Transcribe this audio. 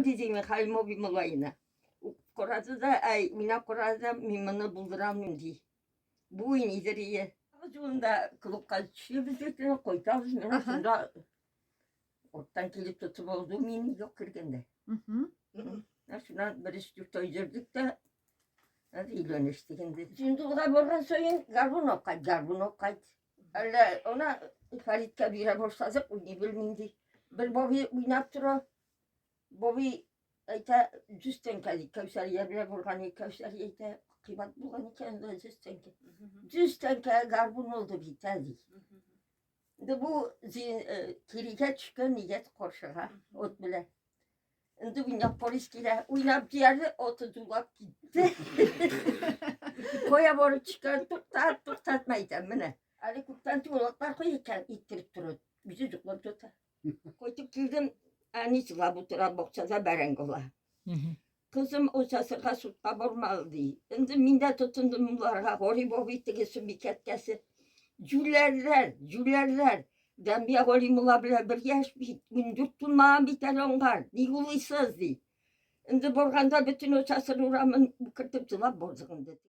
Uşağın dizimi halimo bir mulayına. Korazı da ay mina korazı mimini bulduramıyorum diye. Bu inidir iyi. Ağzında kılıp kaçıyor biz üstüne koyacağız. Ben Aha. sonra ortadan gelip tutup olduğum mini yok kırgında. Şuna bir üstü toydurduk da hadi iyileştik şimdi. Şimdi o da borgan soyun garbun okayt. Öyle ona Farit Kabir'e borçladık ne bilmindi. Bir bobi oynap duru. Bobi ayta cüsten kali Kevser yerine borgan Kevser yete kıymat bulgan iken de cüsten ki. Cüsten ki garbun oldu bitedi. De bu kirike çıkan niyet korşağa ot bile. Şimdi oynap polis gire oynap diğerde otu dulak gitti. Koya boru çıkan tuttatmayacağım mene. Ali kuktan tuğlaklar koyarken ittirip durur. Bizi cuklar tutar. Koyduk girdim. Anisiga bu tıra bokçaza berengola. Kızım o sasırga sutta bormaldı. Şimdi minde tutundum bunlara. Hori bobi tegesin bir ketkesi. Cülerler. Ben bir hori mula bile bir yaş bir gündür tunmağın bir telongar. Niguliysızdı. Şimdi borganda bütün o sasır uğramın kırtıp çıla borzağım dedi.